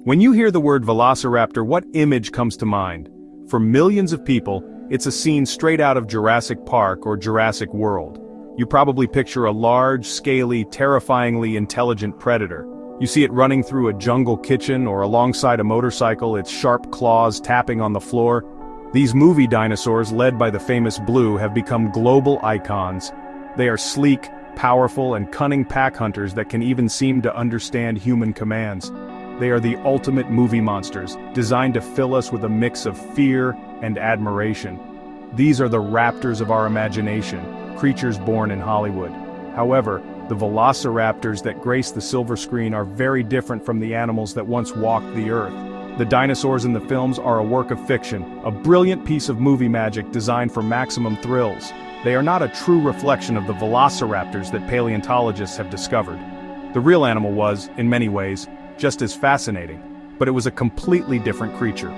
When you hear the word Velociraptor, what image comes to mind? For millions of people, it's a scene straight out of Jurassic Park or Jurassic World. You probably picture a large, scaly, terrifyingly intelligent predator. You see it running through a jungle kitchen or alongside a motorcycle, its sharp claws tapping on the floor. These movie dinosaurs, led by the famous Blue, have become global icons. They are sleek, powerful, and cunning pack hunters that can even seem to understand human commands. They are the ultimate movie monsters, designed to fill us with a mix of fear and admiration. These are the raptors of our imagination, creatures born in Hollywood. However, the Velociraptors that grace the silver screen are very different from the animals that once walked the earth. The dinosaurs in the films are a work of fiction, a brilliant piece of movie magic designed for maximum thrills. They are not a true reflection of the Velociraptors that paleontologists have discovered. The real animal was, in many ways, just as fascinating, but it was a completely different creature.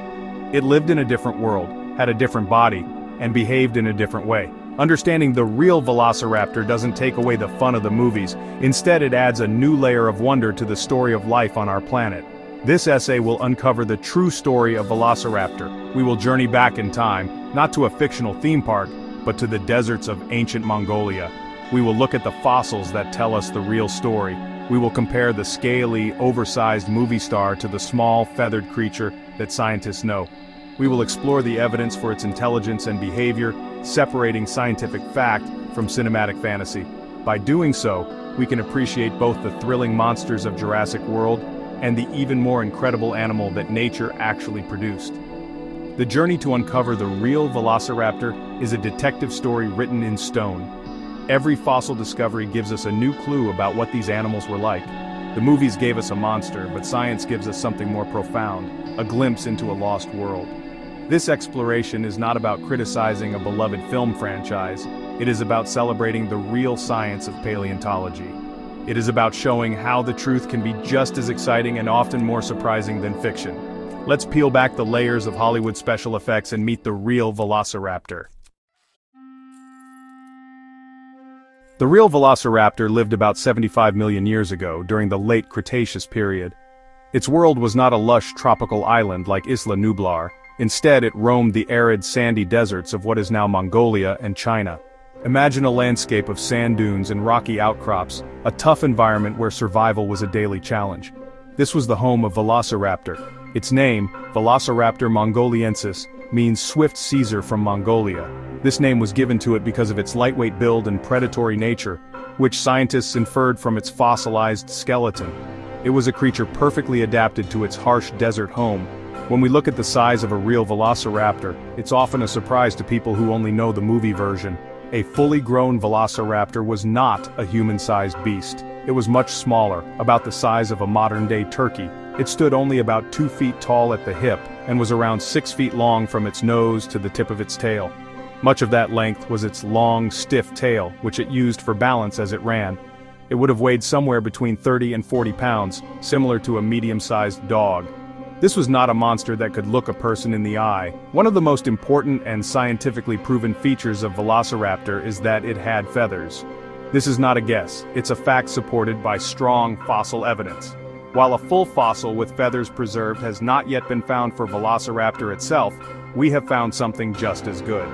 It lived in a different world, had a different body, and behaved in a different way. Understanding the real Velociraptor doesn't take away the fun of the movies. Instead, it adds a new layer of wonder to the story of life on our planet. This essay will uncover the true story of Velociraptor. We will journey back in time, not to a fictional theme park, but to the deserts of ancient Mongolia. We will look at the fossils that tell us the real story. We will compare the scaly, oversized movie star to the small, feathered creature that scientists know. We will explore the evidence for its intelligence and behavior, separating scientific fact from cinematic fantasy. By doing so, we can appreciate both the thrilling monsters of Jurassic World and the even more incredible animal that nature actually produced. The journey to uncover the real Velociraptor is a detective story written in stone. Every fossil discovery gives us a new clue about what these animals were like. The movies gave us a monster, but science gives us something more profound, a glimpse into a lost world. This exploration is not about criticizing a beloved film franchise. It is about celebrating the real science of paleontology. It is about showing how the truth can be just as exciting and often more surprising than fiction. Let's peel back the layers of Hollywood special effects and meet the real Velociraptor. The real Velociraptor lived about 75 million years ago, during the late Cretaceous period. Its world was not a lush tropical island like Isla Nublar. Instead, it roamed the arid, sandy deserts of what is now Mongolia and China. Imagine a landscape of sand dunes and rocky outcrops, a tough environment where survival was a daily challenge. This was the home of Velociraptor. Its name, Velociraptor mongoliensis, means swift Caesar from Mongolia. This name was given to it because of its lightweight build and predatory nature, which scientists inferred from its fossilized skeleton. It was a creature perfectly adapted to its harsh desert home. When we look at the size of a real Velociraptor, it's often a surprise to people who only know the movie version. A fully grown Velociraptor was not a human-sized beast. It was much smaller, about the size of a modern-day turkey. It stood only about 2 feet tall at the hip, and was around 6 feet long from its nose to the tip of its tail. Much of that length was its long, stiff tail, which it used for balance as it ran. It would have weighed somewhere between 30 and 40 pounds, similar to a medium-sized dog. This was not a monster that could look a person in the eye. One of the most important and scientifically proven features of Velociraptor is that it had feathers. This is not a guess, it's a fact supported by strong fossil evidence. While a full fossil with feathers preserved has not yet been found for Velociraptor itself, we have found something just as good.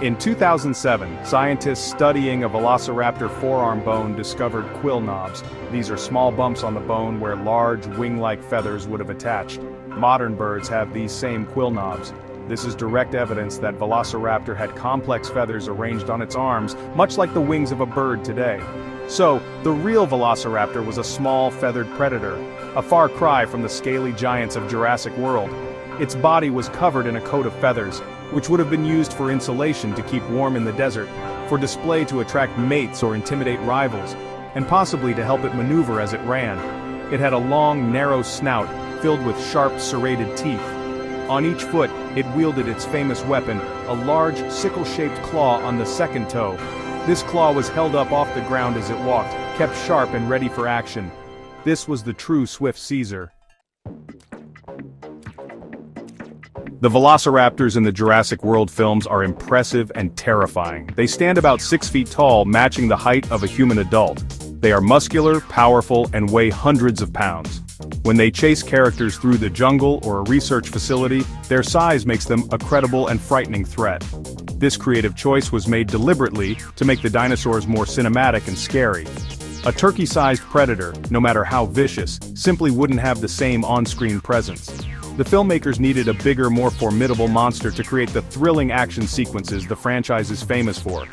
In 2007, scientists studying a Velociraptor forearm bone discovered quill knobs. These are small bumps on the bone where large, wing-like feathers would have attached. Modern birds have these same quill knobs. This is direct evidence that Velociraptor had complex feathers arranged on its arms, much like the wings of a bird today. So, the real Velociraptor was a small, feathered predator, a far cry from the scaly giants of Jurassic World. Its body was covered in a coat of feathers, which would have been used for insulation to keep warm in the desert, for display to attract mates or intimidate rivals, and possibly to help it maneuver as it ran. It had a long, narrow snout, filled with sharp, serrated teeth. On each foot, it wielded its famous weapon, a large, sickle-shaped claw on the second toe. This claw was held up off the ground as it walked, kept sharp and ready for action. This was the true swift Caesar. The Velociraptors in the Jurassic World films are impressive and terrifying. They stand about 6 feet tall, matching the height of a human adult. They are muscular, powerful, and weigh hundreds of pounds. When they chase characters through the jungle or a research facility, their size makes them a credible and frightening threat. This creative choice was made deliberately to make the dinosaurs more cinematic and scary. A turkey-sized predator, no matter how vicious, simply wouldn't have the same on-screen presence. The filmmakers needed a bigger, more formidable monster to create the thrilling action sequences the franchise is famous for.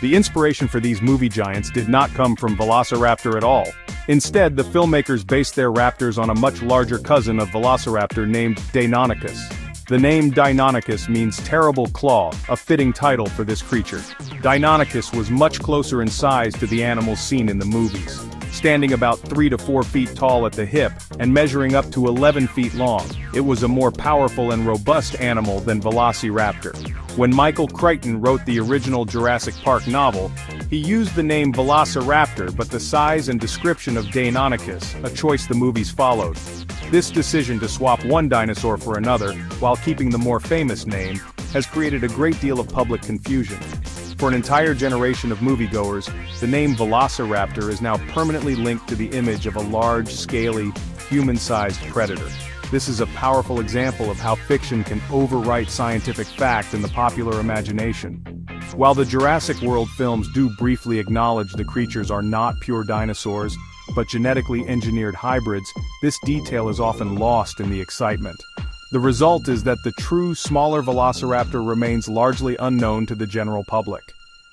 The inspiration for these movie giants did not come from Velociraptor at all. Instead, the filmmakers based their raptors on a much larger cousin of Velociraptor named Deinonychus. The name Deinonychus means terrible claw, a fitting title for this creature. Deinonychus was much closer in size to the animals seen in the movies, standing about 3 to 4 feet tall at the hip and measuring up to 11 feet long. It was a more powerful and robust animal than Velociraptor. When Michael Crichton wrote the original Jurassic Park novel, he used the name Velociraptor, but the size and description of Deinonychus, a choice the movies followed. This decision to swap one dinosaur for another, while keeping the more famous name, has created a great deal of public confusion. For an entire generation of moviegoers, the name Velociraptor is now permanently linked to the image of a large, scaly, human-sized predator. This is a powerful example of how fiction can overwrite scientific fact in the popular imagination. While the Jurassic World films do briefly acknowledge the creatures are not pure dinosaurs, but genetically engineered hybrids, this detail is often lost in the excitement. The result is that the true, smaller Velociraptor remains largely unknown to the general public.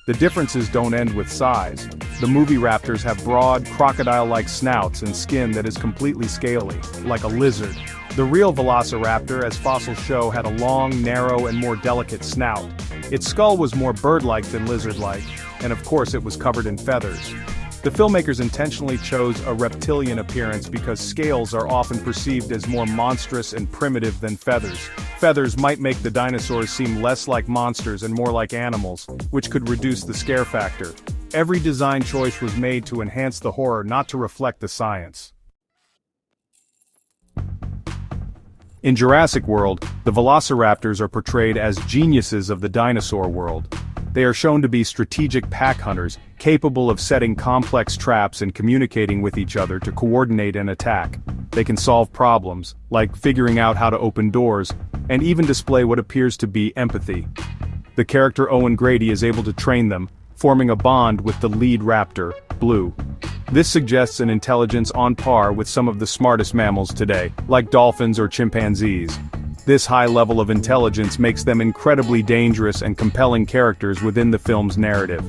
The differences don't end with size. The movie raptors have broad, crocodile-like snouts and skin that is completely scaly, like a lizard. The real Velociraptor, as fossils show, had a long, narrow, and more delicate snout. Its skull was more bird-like than lizard-like, and of course it was covered in feathers. The filmmakers intentionally chose a reptilian appearance because scales are often perceived as more monstrous and primitive than feathers. Feathers might make the dinosaurs seem less like monsters and more like animals, which could reduce the scare factor. Every design choice was made to enhance the horror, not to reflect the science. In Jurassic World, the Velociraptors are portrayed as geniuses of the dinosaur world. They are shown to be strategic pack hunters, capable of setting complex traps and communicating with each other to coordinate an attack. They can solve problems, like figuring out how to open doors, and even display what appears to be empathy. The character Owen Grady is able to train them, forming a bond with the lead raptor, Blue. This suggests an intelligence on par with some of the smartest mammals today, like dolphins or chimpanzees. This high level of intelligence makes them incredibly dangerous and compelling characters within the film's narrative.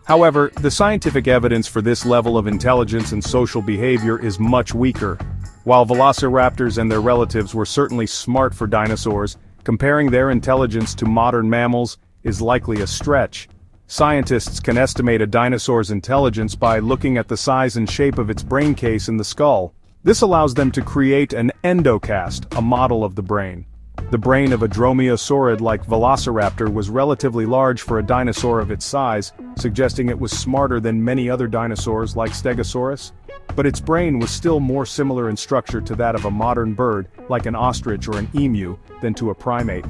However, the scientific evidence for this level of intelligence and social behavior is much weaker. While velociraptors and their relatives were certainly smart for dinosaurs, comparing their intelligence to modern mammals is likely a stretch. Scientists can estimate a dinosaur's intelligence by looking at the size and shape of its brain case in the skull. This allows them to create an endocast, a model of the brain. The brain of a dromaeosaurid like Velociraptor was relatively large for a dinosaur of its size, suggesting it was smarter than many other dinosaurs like Stegosaurus. But its brain was still more similar in structure to that of a modern bird, like an ostrich or an emu, than to a primate.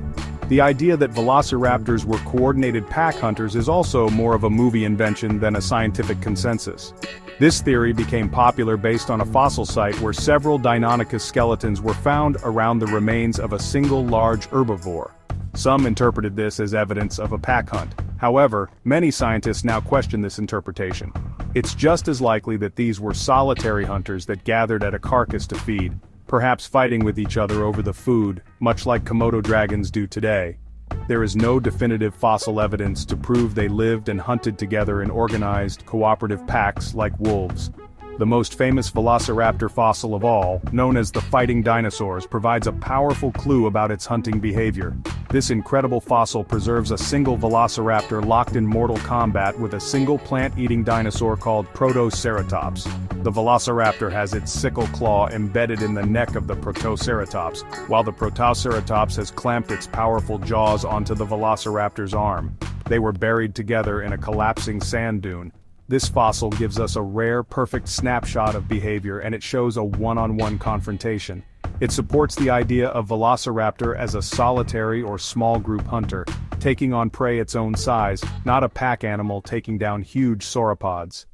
The idea that velociraptors were coordinated pack hunters is also more of a movie invention than a scientific consensus. This theory became popular based on a fossil site where several Deinonychus skeletons were found around the remains of a single large herbivore. Some interpreted this as evidence of a pack hunt. However, many scientists now question this interpretation. It's just as likely that these were solitary hunters that gathered at a carcass to feed, perhaps fighting with each other over the food, much like Komodo dragons do today. There is no definitive fossil evidence to prove they lived and hunted together in organized, cooperative packs like wolves. The most famous velociraptor fossil of all, known as the fighting dinosaurs, provides a powerful clue about its hunting behavior. This incredible fossil preserves a single velociraptor locked in mortal combat with a single plant-eating dinosaur called Protoceratops. The velociraptor has its sickle claw embedded in the neck of the Protoceratops, while the Protoceratops has clamped its powerful jaws onto the velociraptor's arm. They were buried together in a collapsing sand dune. This fossil gives us a rare, perfect snapshot of behavior, and it shows a one-on-one confrontation. It supports the idea of Velociraptor as a solitary or small group hunter, taking on prey its own size, not a pack animal taking down huge sauropods.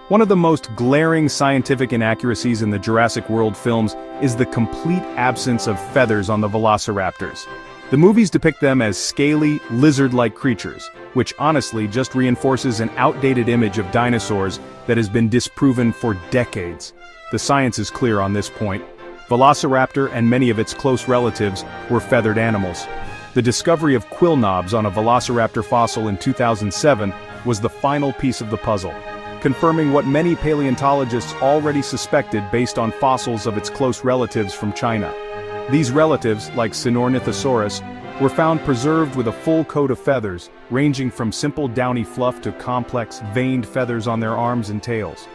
One of the most glaring scientific inaccuracies in the Jurassic World films is the complete absence of feathers on the Velociraptors. The movies depict them as scaly, lizard-like creatures, which honestly just reinforces an outdated image of dinosaurs that has been disproven for decades. The science is clear on this point. Velociraptor and many of its close relatives were feathered animals. The discovery of quill knobs on a Velociraptor fossil in 2007 was the final piece of the puzzle, confirming what many paleontologists already suspected based on fossils of its close relatives from China. These relatives, like Sinornithosaurus, were found preserved with a full coat of feathers, ranging from simple downy fluff to complex, veined feathers on their arms and tails.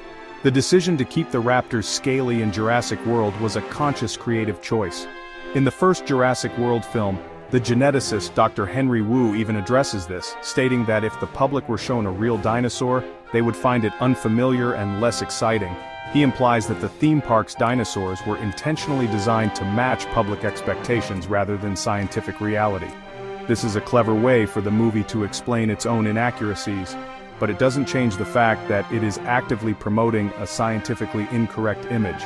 The decision to keep the raptors scaly in Jurassic World was a conscious creative choice. In the first Jurassic World film, the geneticist Dr. Henry Wu even addresses this, stating that if the public were shown a real dinosaur, they would find it unfamiliar and less exciting. He implies that the theme park's dinosaurs were intentionally designed to match public expectations rather than scientific reality. This is a clever way for the movie to explain its own inaccuracies, but it doesn't change the fact that it is actively promoting a scientifically incorrect image.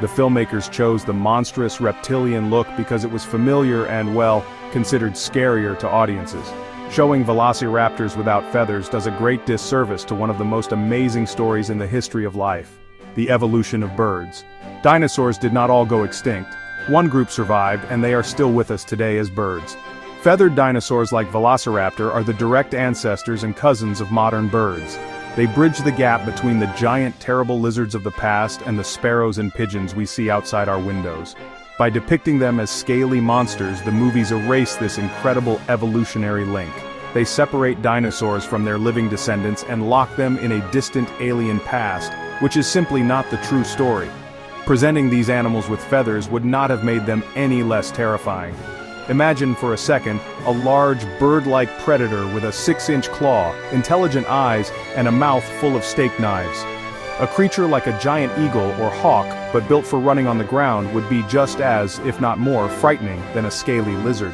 The filmmakers chose the monstrous reptilian look because it was familiar and, well, considered scarier to audiences. Showing velociraptors without feathers does a great disservice to one of the most amazing stories in the history of life: the evolution of birds. Dinosaurs did not all go extinct. One group survived, and they are still with us today as birds. Feathered dinosaurs like Velociraptor are the direct ancestors and cousins of modern birds. They bridge the gap between the giant, terrible lizards of the past and the sparrows and pigeons we see outside our windows. By depicting them as scaly monsters, the movies erase this incredible evolutionary link. They separate dinosaurs from their living descendants and lock them in a distant alien past, which is simply not the true story. Presenting these animals with feathers would not have made them any less terrifying. Imagine for a second a large bird-like predator with a 6-inch claw, intelligent eyes, and a mouth full of steak knives. A creature like a giant eagle or hawk, but built for running on the ground, would be just as, if not more, frightening than a scaly lizard.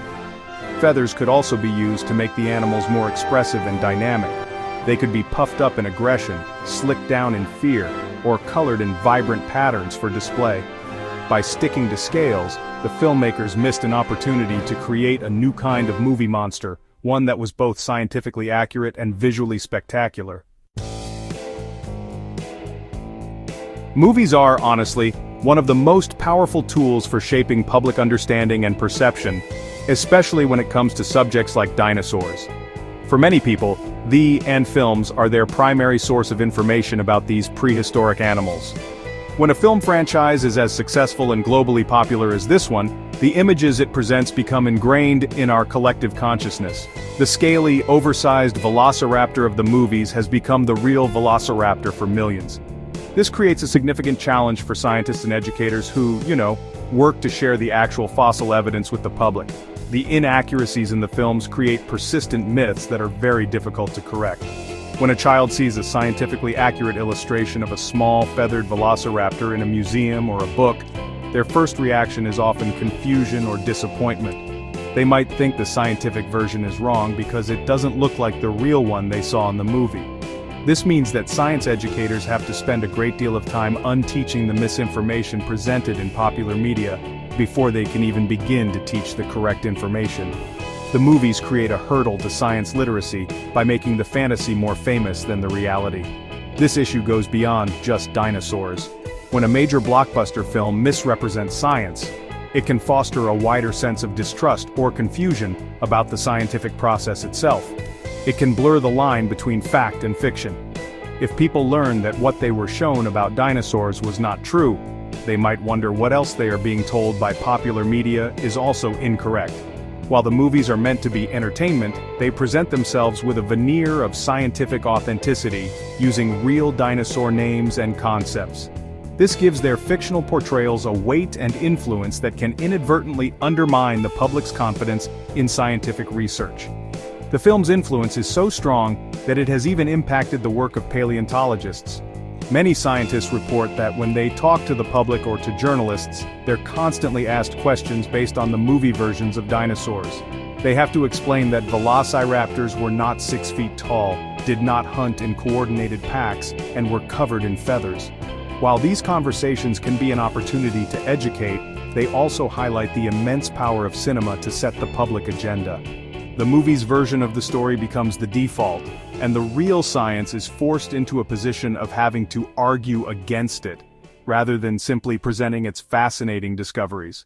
Feathers could also be used to make the animals more expressive and dynamic. They could be puffed up in aggression, slicked down in fear, or colored in vibrant patterns for display. By sticking to scales, the filmmakers missed an opportunity to create a new kind of movie monster, one that was both scientifically accurate and visually spectacular. Movies are, honestly, one of the most powerful tools for shaping public understanding and perception, especially when it comes to subjects like dinosaurs. For many people, films are their primary source of information about these prehistoric animals. When a film franchise is as successful and globally popular as this one, the images it presents become ingrained in our collective consciousness. The scaly, oversized Velociraptor of the movies has become the real Velociraptor for millions. This creates a significant challenge for scientists and educators who, work to share the actual fossil evidence with the public. The inaccuracies in the films create persistent myths that are very difficult to correct. When a child sees a scientifically accurate illustration of a small, feathered velociraptor in a museum or a book, their first reaction is often confusion or disappointment. They might think the scientific version is wrong because it doesn't look like the real one they saw in the movie. This means that science educators have to spend a great deal of time unteaching the misinformation presented in popular media before they can even begin to teach the correct information. The movies create a hurdle to science literacy by making the fantasy more famous than the reality. This issue goes beyond just dinosaurs. When a major blockbuster film misrepresents science, it can foster a wider sense of distrust or confusion about the scientific process itself. It can blur the line between fact and fiction. If people learn that what they were shown about dinosaurs was not true, they might wonder what else they are being told by popular media is also incorrect. While the movies are meant to be entertainment, they present themselves with a veneer of scientific authenticity, using real dinosaur names and concepts. This gives their fictional portrayals a weight and influence that can inadvertently undermine the public's confidence in scientific research. The film's influence is so strong that it has even impacted the work of paleontologists. Many scientists report that when they talk to the public or to journalists, they're constantly asked questions based on the movie versions of dinosaurs. They have to explain that Velociraptors were not 6 feet tall, did not hunt in coordinated packs, and were covered in feathers. While these conversations can be an opportunity to educate, they also highlight the immense power of cinema to set the public agenda. The movie's version of the story becomes the default, and the real science is forced into a position of having to argue against it, rather than simply presenting its fascinating discoveries.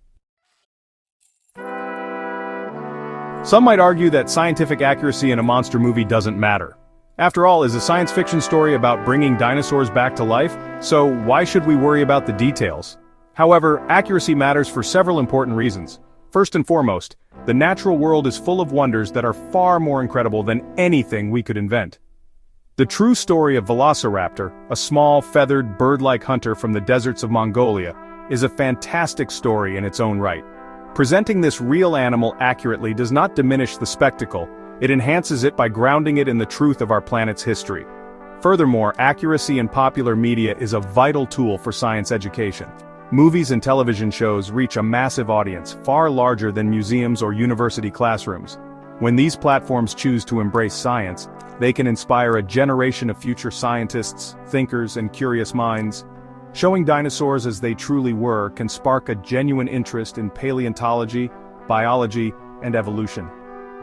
Some might argue that scientific accuracy in a monster movie doesn't matter. After all, it's a science fiction story about bringing dinosaurs back to life, so why should we worry about the details? However, accuracy matters for several important reasons. First and foremost, the natural world is full of wonders that are far more incredible than anything we could invent. The true story of Velociraptor, a small, feathered, bird-like hunter from the deserts of Mongolia, is a fantastic story in its own right. Presenting this real animal accurately does not diminish the spectacle, it enhances it by grounding it in the truth of our planet's history. Furthermore, accuracy in popular media is a vital tool for science education. Movies and television shows reach a massive audience, far larger than museums or university classrooms. When these platforms choose to embrace science, they can inspire a generation of future scientists, thinkers, and curious minds. Showing dinosaurs as they truly were can spark a genuine interest in paleontology, biology, and evolution.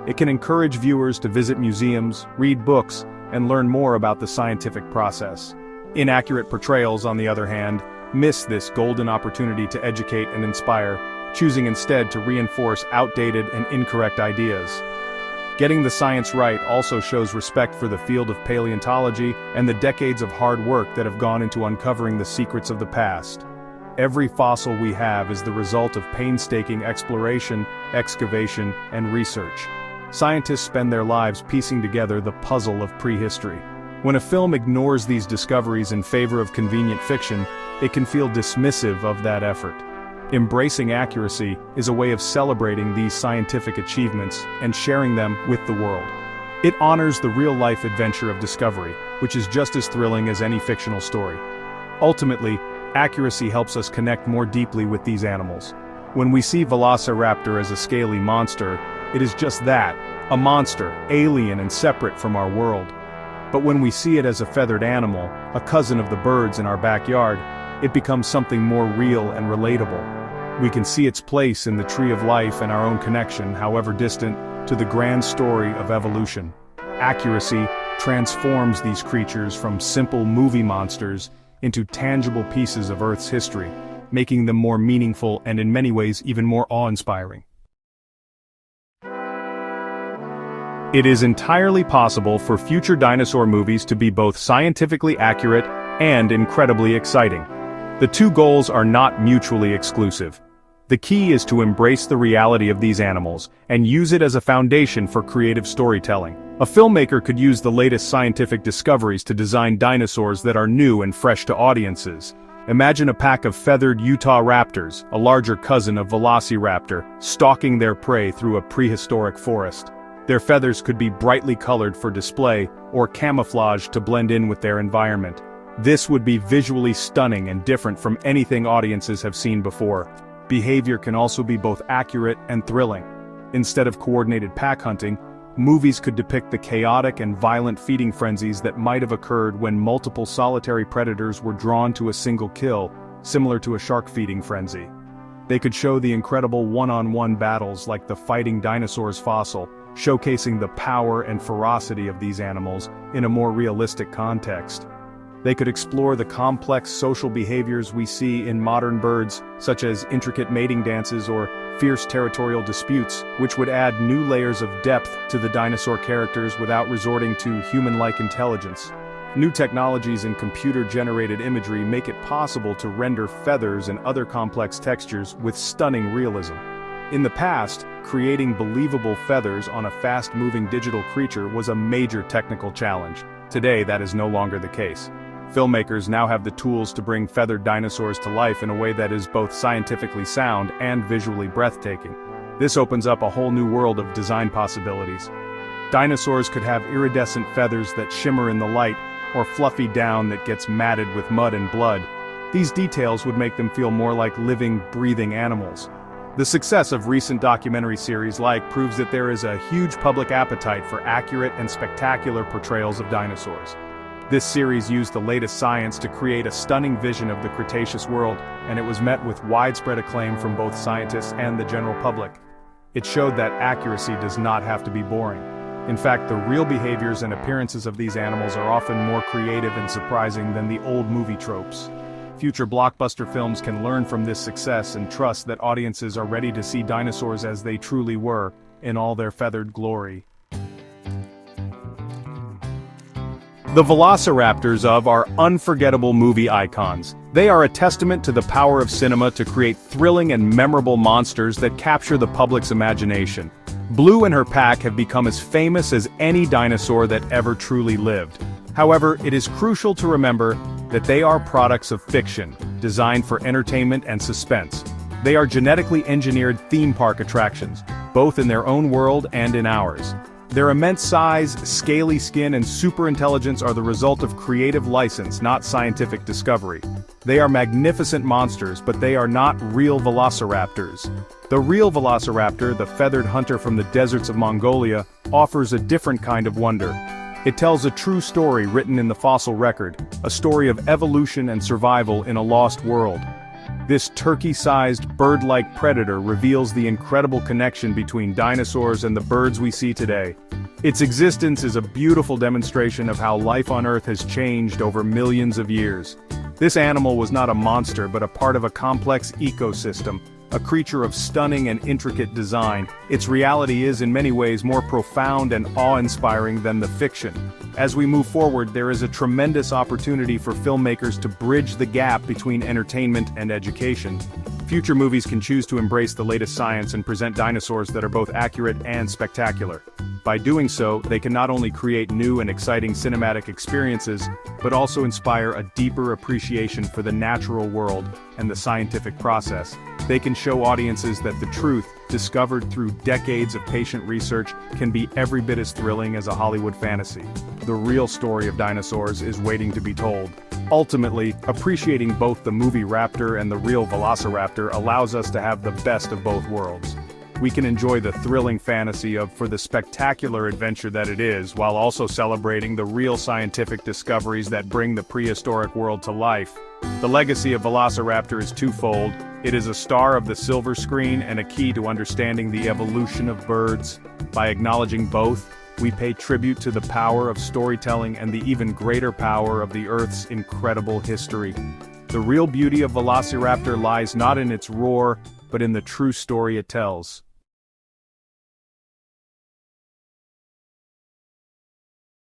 It can encourage viewers to visit museums, read books, and learn more about the scientific process. Inaccurate portrayals, on the other hand, miss this golden opportunity to educate and inspire, choosing instead to reinforce outdated and incorrect ideas. Getting the science right also shows respect for the field of paleontology and the decades of hard work that have gone into uncovering the secrets of the past. Every fossil we have is the result of painstaking exploration, excavation, and research. Scientists spend their lives piecing together the puzzle of prehistory. When a film ignores these discoveries in favor of convenient fiction, it can feel dismissive of that effort. Embracing accuracy is a way of celebrating these scientific achievements and sharing them with the world. It honors the real-life adventure of discovery, which is just as thrilling as any fictional story. Ultimately, accuracy helps us connect more deeply with these animals. When we see Velociraptor as a scaly monster, it is just that, a monster, alien and separate from our world. But when we see it as a feathered animal, a cousin of the birds in our backyard, it becomes something more real and relatable. We can see its place in the tree of life and our own connection, however distant, to the grand story of evolution. Accuracy transforms these creatures from simple movie monsters into tangible pieces of Earth's history, making them more meaningful and in many ways even more awe-inspiring. It is entirely possible for future dinosaur movies to be both scientifically accurate and incredibly exciting. The two goals are not mutually exclusive. The key is to embrace the reality of these animals and use it as a foundation for creative storytelling. A filmmaker could use the latest scientific discoveries to design dinosaurs that are new and fresh to audiences. Imagine a pack of feathered Utah raptors, a larger cousin of Velociraptor, stalking their prey through a prehistoric forest. Their feathers could be brightly colored for display or camouflaged to blend in with their environment. This would be visually stunning and different from anything audiences have seen before. Behavior can also be both accurate and thrilling. Instead of coordinated pack hunting, movies could depict the chaotic and violent feeding frenzies that might have occurred when multiple solitary predators were drawn to a single kill, similar to a shark feeding frenzy. They could show the incredible one-on-one battles like the Fighting Dinosaurs fossil, showcasing the power and ferocity of these animals in a more realistic context. They could explore the complex social behaviors we see in modern birds, such as intricate mating dances or fierce territorial disputes, which would add new layers of depth to the dinosaur characters without resorting to human-like intelligence. New technologies in computer-generated imagery make it possible to render feathers and other complex textures with stunning realism. In the past, creating believable feathers on a fast-moving digital creature was a major technical challenge. Today, that is no longer the case. Filmmakers now have the tools to bring feathered dinosaurs to life in a way that is both scientifically sound and visually breathtaking. This opens up a whole new world of design possibilities. Dinosaurs could have iridescent feathers that shimmer in the light, or fluffy down that gets matted with mud and blood. These details would make them feel more like living, breathing animals. The success of recent documentary series proves that there is a huge public appetite for accurate and spectacular portrayals of dinosaurs. This series used the latest science to create a stunning vision of the Cretaceous world, and it was met with widespread acclaim from both scientists and the general public. It showed that accuracy does not have to be boring. In fact, the real behaviors and appearances of these animals are often more creative and surprising than the old movie tropes. Future blockbuster films can learn from this success and trust that audiences are ready to see dinosaurs as they truly were, in all their feathered glory. The Velociraptors are unforgettable movie icons. They are a testament to the power of cinema to create thrilling and memorable monsters that capture the public's imagination. Blue and her pack have become as famous as any dinosaur that ever truly lived. However, it is crucial to remember that they are products of fiction, designed for entertainment and suspense. They are genetically engineered theme park attractions, both in their own world and in ours. Their immense size, scaly skin, and superintelligence are the result of creative license, not scientific discovery. They are magnificent monsters, but they are not real velociraptors. The real velociraptor, the feathered hunter from the deserts of Mongolia, offers a different kind of wonder. It tells a true story written in the fossil record, a story of evolution and survival in a lost world. This turkey-sized, bird-like predator reveals the incredible connection between dinosaurs and the birds we see today. Its existence is a beautiful demonstration of how life on Earth has changed over millions of years. This animal was not a monster but a part of a complex ecosystem, a creature of stunning and intricate design. Its reality is in many ways more profound and awe-inspiring than the fiction. As we move forward, there is a tremendous opportunity for filmmakers to bridge the gap between entertainment and education. Future movies can choose to embrace the latest science and present dinosaurs that are both accurate and spectacular. By doing so, they can not only create new and exciting cinematic experiences, but also inspire a deeper appreciation for the natural world and the scientific process. They can show audiences that the truth, discovered through decades of patient research, can be every bit as thrilling as a Hollywood fantasy. The real story of dinosaurs is waiting to be told. Ultimately, appreciating both the movie Raptor and the real Velociraptor allows us to have the best of both worlds. We can enjoy the thrilling fantasy for the spectacular adventure that it is, while also celebrating the real scientific discoveries that bring the prehistoric world to life. The legacy of Velociraptor is twofold. It is a star of the silver screen and a key to understanding the evolution of birds. By acknowledging both, we pay tribute to the power of storytelling and the even greater power of the Earth's incredible history. The real beauty of Velociraptor lies not in its roar, but in the true story it tells.